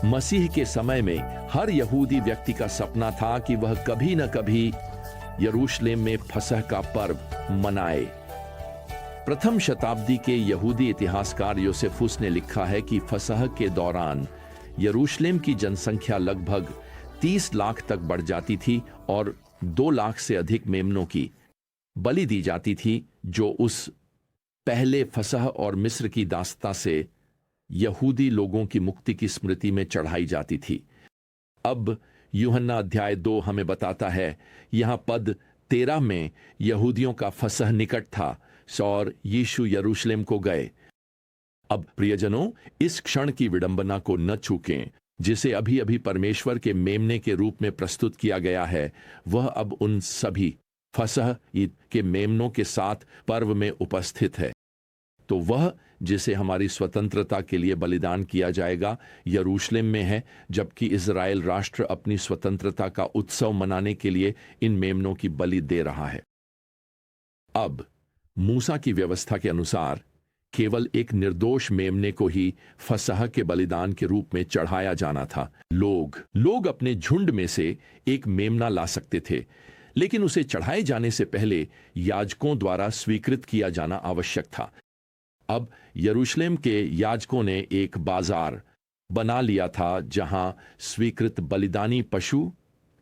मसीह के समय में हर यहूदी व्यक्ति का सपना था कि वह कभी न कभी यरूशलेम में फसह का पर्व मनाए। प्रथम शताब्दी के यहूदी इतिहासकार योसेफुस ने लिखा है कि फसह के दौरान यरूशलेम की जनसंख्या लगभग 30 लाख तक बढ़ जाती थी और 2 लाख से अधिक मेमनों की बलि दी जाती थी, जो उस पहले फसह और मिस्र की दास्ता से यहूदी लोगों की मुक्ति की स्मृति में चढ़ाई जाती थी। अब यूहन्ना अध्याय 2 हमें बताता है, यहां पद 13 में यहूदियों का फसह निकट था और यीशु यरूशलेम को गए। अब प्रियजनों, इस क्षण की विडंबना को न चूकें जिसे अभी अभी परमेश्वर के मेमने के रूप में प्रस्तुत किया गया है। वह अब उन सभी फसह ईद के मेमनों के साथ पर्व में उपस्थित है। तो वह जिसे हमारी स्वतंत्रता के लिए बलिदान किया जाएगा यरूशलेम में है, जबकि इज़राइल राष्ट्र अपनी स्वतंत्रता का उत्सव मनाने के लिए इन मेमनों की बलि दे रहा है। अब मूसा की व्यवस्था के अनुसार केवल एक निर्दोष मेमने को ही फसह के बलिदान के रूप में चढ़ाया जाना था। लोग अपने झुंड में से एक मेमना ला सकते थे, लेकिन उसे चढ़ाए जाने से पहले याजकों द्वारा स्वीकृत किया जाना आवश्यक था। अब यरूशलेम के याजकों ने एक बाजार बना लिया था जहां स्वीकृत बलिदानी पशु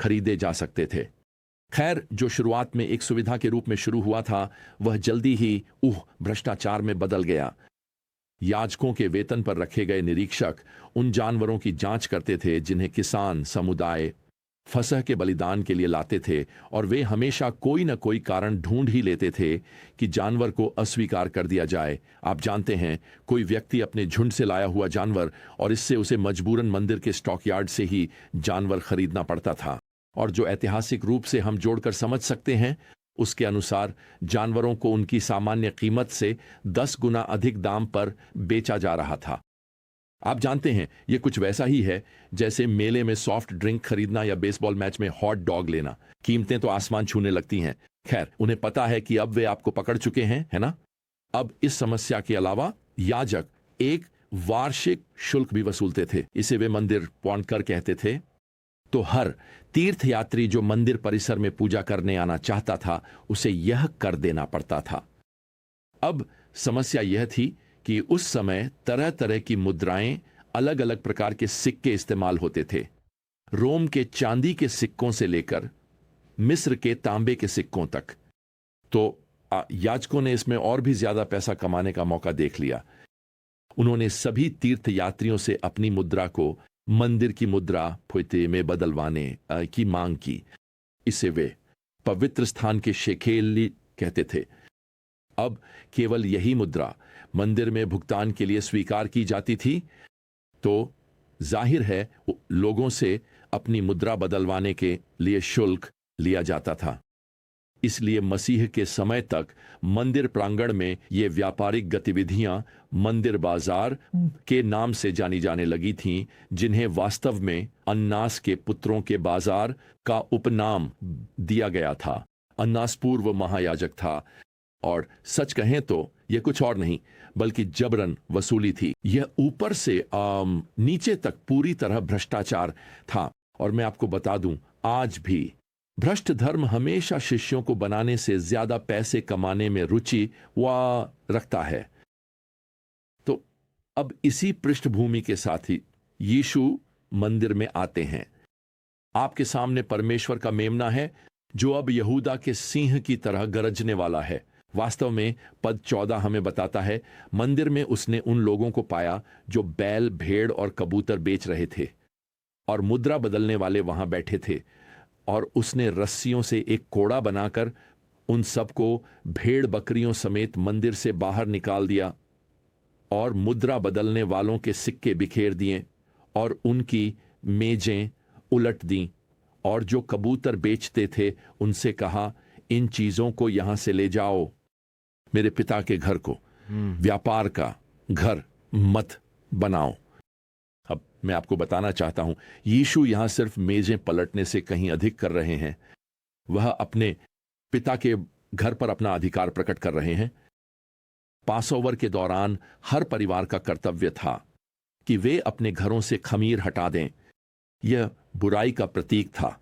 खरीदे जा सकते थे। खैर, जो शुरुआत में एक सुविधा के रूप में शुरू हुआ था, वह जल्दी ही भ्रष्टाचार में बदल गया। याजकों के वेतन पर रखे गए निरीक्षक उन जानवरों की जांच करते थे जिन्हें किसान समुदाय फसह के बलिदान के लिए लाते थे, और वे हमेशा कोई न कोई कारण ढूंढ ही लेते थे कि जानवर को अस्वीकार कर दिया जाए। आप जानते हैं, कोई व्यक्ति अपने झुंड से लाया हुआ जानवर और इससे उसे मजबूरन मंदिर के स्टॉकयार्ड से ही जानवर खरीदना पड़ता था, और जो ऐतिहासिक रूप से हम जोड़कर समझ सकते हैं, उसके अनुसार जानवरों को उनकी सामान्य कीमत से 10 गुना अधिक दाम पर बेचा जा रहा था। आप जानते हैं, यह कुछ वैसा ही है जैसे मेले में सॉफ्ट ड्रिंक खरीदना या बेसबॉल मैच में हॉट डॉग लेना। कीमतें तो आसमान छूने लगती हैं। खैर, उन्हें पता है कि अब वे आपको पकड़ चुके हैं, है ना? अब इस समस्या के अलावा याजक एक वार्षिक शुल्क भी वसूलते थे। इसे वे मंदिर पौंडकर कहते थे। तो हर तीर्थयात्री जो मंदिर परिसर में पूजा करने आना चाहता था, उसे यह कर देना पड़ता था। अब समस्या यह थी कि उस समय तरह तरह की मुद्राएं, अलग अलग प्रकार के सिक्के इस्तेमाल होते थे। रोम के चांदी के सिक्कों से लेकर मिस्र के तांबे के सिक्कों तक। तो याजकों ने इसमें और भी ज्यादा पैसा कमाने का मौका देख लिया। उन्होंने सभी तीर्थयात्रियों से अपनी मुद्रा को मंदिर की मुद्रा फोइते में बदलवाने की मांग की। इसे वे पवित्र स्थान के शेकेल कहते थे। अब केवल यही मुद्रा मंदिर में भुगतान के लिए स्वीकार की जाती थी, तो जाहिर है लोगों से अपनी मुद्रा बदलवाने के लिए शुल्क लिया जाता था। इसलिए मसीह के समय तक मंदिर प्रांगण में ये व्यापारिक गतिविधियां मंदिर बाजार के नाम से जानी जाने लगी थीं, जिन्हें वास्तव में अन्नास के पुत्रों के बाजार का उपनाम दिया गया था। अन्नास पूर्व महायाजक था, और सच कहें तो यह कुछ और नहीं बल्कि जबरन वसूली थी। यह ऊपर से नीचे तक पूरी तरह भ्रष्टाचार था। और मैं आपको बता दूं, आज भी भ्रष्ट धर्म हमेशा शिष्यों को बनाने से ज्यादा पैसे कमाने में रुचि रखता है। तो अब इसी पृष्ठभूमि के साथ ही यीशु मंदिर में आते हैं। आपके सामने परमेश्वर का मेमना है, जो अब यहूदा के सिंह की तरह गरजने वाला है। वास्तव में पद 14 हमें बताता है, मंदिर में उसने उन लोगों को पाया जो बैल, भेड़ और कबूतर बेच रहे थे, और मुद्रा बदलने वाले वहां बैठे थे। और उसने रस्सियों से एक कोड़ा बनाकर उन सबको भेड़ बकरियों समेत मंदिर से बाहर निकाल दिया, और मुद्रा बदलने वालों के सिक्के बिखेर दिए, और उनकी मेजें उलट दी, और जो कबूतर बेचते थे उनसे कहा, इन चीजों को यहां से ले जाओ, मेरे पिता के घर को व्यापार का घर मत बनाओ। अब मैं आपको बताना चाहता हूं, यीशु यहां सिर्फ मेजें पलटने से कहीं अधिक कर रहे हैं। वह अपने पिता के घर पर अपना अधिकार प्रकट कर रहे हैं। पासओवर के दौरान हर परिवार का कर्तव्य था कि वे अपने घरों से खमीर हटा दें। यह बुराई का प्रतीक था,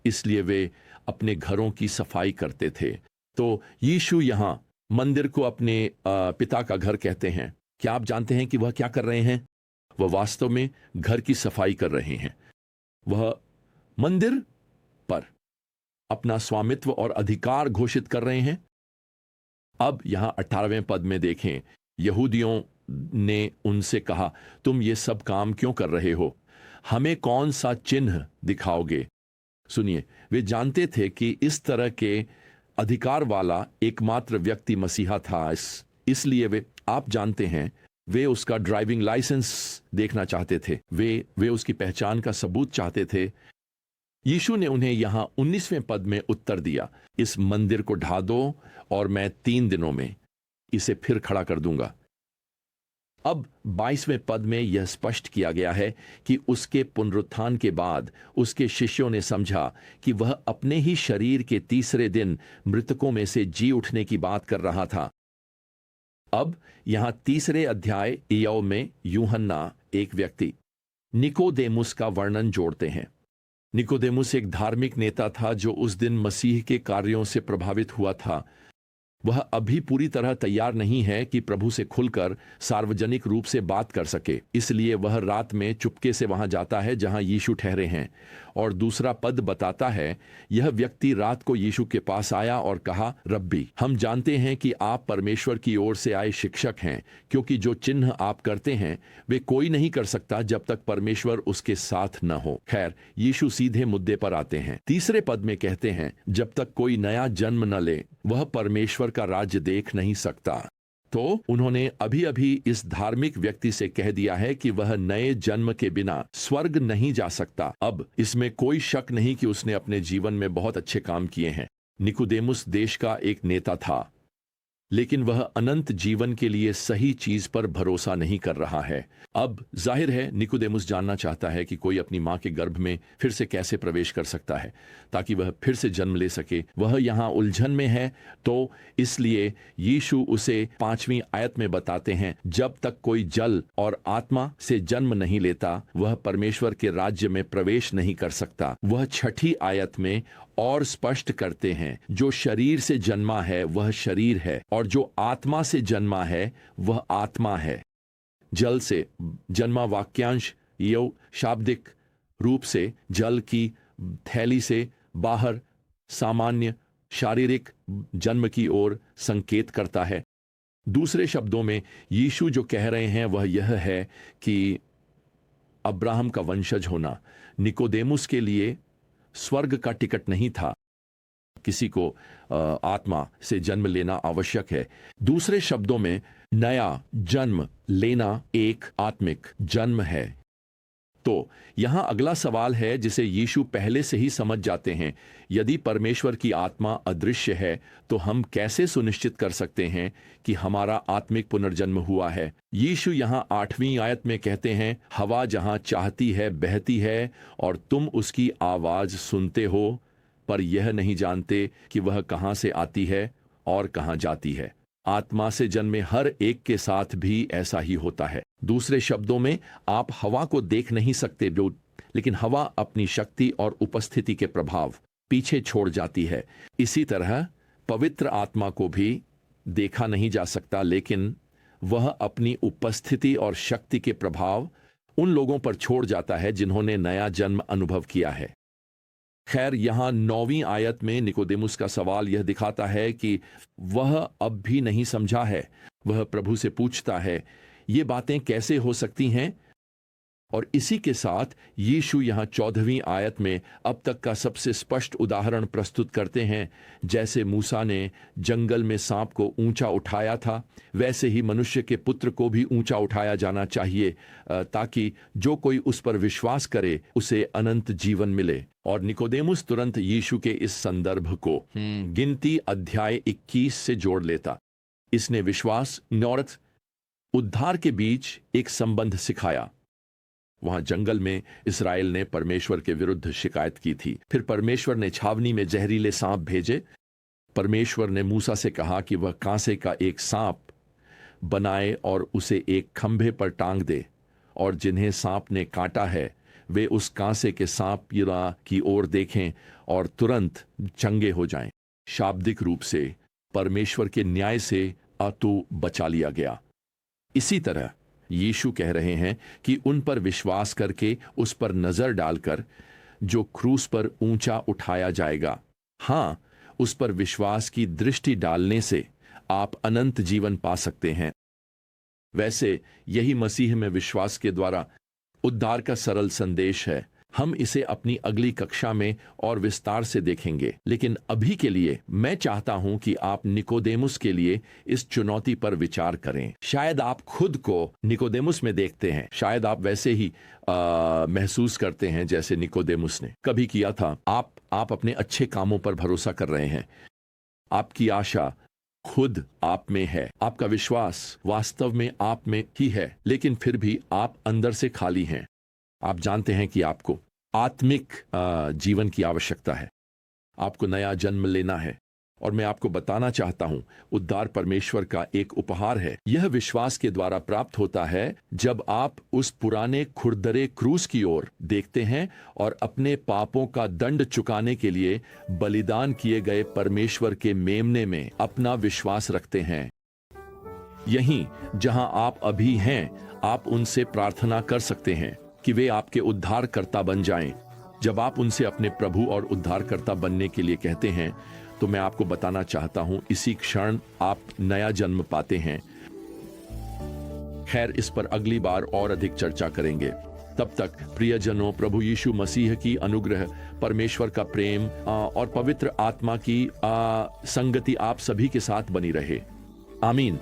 इसलिए वे अपने घरों की सफाई करते थे। तो यीशु यहाँ मंदिर को अपने पिता का घर कहते हैं। क्या आप जानते हैं कि वह क्या कर रहे हैं? वह वास्तव में घर की सफाई कर रहे हैं। वह मंदिर पर अपना स्वामित्व और अधिकार घोषित कर रहे हैं। अब यहां 18वें पद में देखें, यहूदियों ने उनसे कहा, तुम ये सब काम क्यों कर रहे हो? हमें कौन सा चिन्ह दिखाओगे? सुनिए, वे जानते थे कि इस तरह के अधिकार वाला एकमात्र व्यक्ति मसीहा था। इसलिए आप जानते हैं, वे उसका ड्राइविंग लाइसेंस देखना चाहते थे। वे उसकी पहचान का सबूत चाहते थे। यीशु ने उन्हें यहां 19वें पद में उत्तर दिया, इस मंदिर को ढा दो और मैं 3 दिनों में इसे फिर खड़ा कर दूंगा। अब 22वें पद में यह स्पष्ट किया गया है कि उसके पुनरुत्थान के बाद उसके शिष्यों ने समझा कि वह अपने ही शरीर के तीसरे दिन मृतकों में से जी उठने की बात कर रहा था। अब यहां 3 अध्याय इय्योव में यूहन्ना एक व्यक्ति निकोदेमुस का वर्णन जोड़ते हैं। निकोदेमुस एक धार्मिक नेता था जो उस दिन मसीह के कार्यों से प्रभावित हुआ था। वह अभी पूरी तरह तैयार नहीं है कि प्रभु से खुलकर सार्वजनिक रूप से बात कर सके, इसलिए वह रात में चुपके से वहां जाता है जहां यीशु ठहरे हैं। और दूसरा पद बताता है, यह व्यक्ति रात को यीशु के पास आया और कहा, रब्बी, हम जानते हैं कि आप परमेश्वर की ओर से आए शिक्षक हैं, क्योंकि जो चिन्ह आप करते हैं वे कोई नहीं कर सकता जब तक परमेश्वर उसके साथ न हो। खैर, यीशु सीधे मुद्दे पर आते हैं। 3 पद में कहते हैं, जब तक कोई नया जन्म न ले वह परमेश्वर का राज्य देख नहीं सकता। तो उन्होंने अभी अभी इस धार्मिक व्यक्ति से कह दिया है कि वह नए जन्म के बिना स्वर्ग नहीं जा सकता। अब इसमें कोई शक नहीं कि उसने अपने जीवन में बहुत अच्छे काम किए हैं। निकोदेमुस देश का एक नेता था, लेकिन वह अनंत जीवन के लिए सही चीज पर भरोसा नहीं कर रहा है। अब जाहिर है निकोदेमुस जानना चाहता है कि कोई अपनी मां के गर्भ में फिर से कैसे प्रवेश कर सकता है ताकि वह फिर से जन्म ले सके। वह यहां उलझन में है, तो इसलिए यीशु उसे 5वीं आयत में बताते हैं, जब तक कोई जल और आत्मा से जन्म नहीं लेता वह परमेश्वर के राज्य में प्रवेश नहीं कर सकता। वह 6ठी आयत में और स्पष्ट करते हैं, जो शरीर से जन्मा है वह शरीर है और जो आत्मा से जन्मा है वह आत्मा है। जल से जन्मा वाक्यांश यो शाब्दिक रूप से जल की थैली से बाहर सामान्य शारीरिक जन्म की ओर संकेत करता है। दूसरे शब्दों में यीशु जो कह रहे हैं वह यह है कि अब्राहम का वंशज होना निकोदेमुस के लिए स्वर्ग का टिकट नहीं था। किसी को आत्मा से जन्म लेना आवश्यक है। दूसरे शब्दों में नया जन्म लेना एक आत्मिक जन्म है। तो यहां अगला सवाल है जिसे यीशु पहले से ही समझ जाते हैं, यदि परमेश्वर की आत्मा अदृश्य है तो हम कैसे सुनिश्चित कर सकते हैं कि हमारा आत्मिक पुनर्जन्म हुआ है? यीशु यहां 8वीं आयत में कहते हैं, हवा जहां चाहती है बहती है और तुम उसकी आवाज सुनते हो, पर यह नहीं जानते कि वह कहां से आती है और कहां जाती है। आत्मा से जन्मे हर एक के साथ भी ऐसा ही होता है। दूसरे शब्दों में, आप हवा को देख नहीं सकते, लेकिन हवा अपनी शक्ति और उपस्थिति के प्रभाव पीछे छोड़ जाती है। इसी तरह पवित्र आत्मा को भी देखा नहीं जा सकता, लेकिन वह अपनी उपस्थिति और शक्ति के प्रभाव उन लोगों पर छोड़ जाता है जिन्होंने नया जन्म अनुभव किया है। खैर, यहां 9वीं आयत में निकोदेमुस का सवाल यह दिखाता है कि वह अब भी नहीं समझा है। वह प्रभु से पूछता है, ये बातें कैसे हो सकती हैं? और इसी के साथ यीशु यहां 14वीं आयत में अब तक का सबसे स्पष्ट उदाहरण प्रस्तुत करते हैं। जैसे मूसा ने जंगल में सांप को ऊंचा उठाया था, वैसे ही मनुष्य के पुत्र को भी ऊंचा उठाया जाना चाहिए, ताकि जो कोई उस पर विश्वास करे उसे अनंत जीवन मिले। और निकोदेमुस तुरंत यीशु के इस संदर्भ को गिनती अध्याय 21 से जोड़ लेता। इसने विश्वास और उद्धार के बीच एक संबंध सिखाया। वहां जंगल में इस्राएल ने परमेश्वर के विरुद्ध शिकायत की थी। फिर परमेश्वर ने छावनी में जहरीले सांप भेजे। परमेश्वर ने मूसा से कहा कि वह कांसे का एक सांप बनाए और उसे एक खंभे पर टांग दे, और जिन्हें सांप ने काटा है वे उस कांसे के सांप की ओर देखें और तुरंत चंगे हो जाएं। शाब्दिक रूप से परमेश्वर के न्याय से तो बचा लिया गया। इसी तरह यीशु कह रहे हैं कि उन पर विश्वास करके उस पर नजर डालकर जो क्रूस पर ऊंचा उठाया जाएगा, हाँ, उस पर विश्वास की दृष्टि डालने से आप अनंत जीवन पा सकते हैं। वैसे यही मसीह में विश्वास के द्वारा उद्धार का सरल संदेश है। हम इसे अपनी अगली कक्षा में और विस्तार से देखेंगे, लेकिन अभी के लिए मैं चाहता हूं कि आप निकोदेमुस के लिए इस चुनौती पर विचार करें। शायद आप खुद को निकोदेमुस में देखते हैं, शायद आप वैसे ही महसूस करते हैं जैसे निकोदेमुस ने कभी किया था। आप अपने अच्छे कामों पर भरोसा कर रहे हैं, आपकी आशा खुद आप में है, आपका विश्वास वास्तव में आप में ही है, लेकिन फिर भी आप अंदर से खाली हैं। आप जानते हैं कि आपको आत्मिक जीवन की आवश्यकता है, आपको नया जन्म लेना है, और मैं आपको बताना चाहता हूं उद्धार परमेश्वर का एक उपहार है। यह विश्वास के द्वारा प्राप्त होता है जब आप उस पुराने खुरदरे क्रूस की ओर देखते हैं और अपने पापों का दंड चुकाने के लिए बलिदान किए गए परमेश्वर के मेमने में अपना विश्वास रखते हैं। यहीं जहां आप अभी हैं, आप उनसे प्रार्थना कर सकते हैं कि वे आपके उद्धारकर्ता बन जाएं। जब आप उनसे अपने प्रभु और उद्धारकर्ता बनने के लिए कहते हैं, तो मैं आपको बताना चाहता हूं इसी क्षण आप नया जन्म पाते हैं। खैर, इस पर अगली बार और अधिक चर्चा करेंगे। तब तक प्रियजनों, प्रभु यीशु मसीह की अनुग्रह, परमेश्वर का प्रेम और पवित्र आत्मा की संगति आप सभी के साथ बनी रहे। आमीन।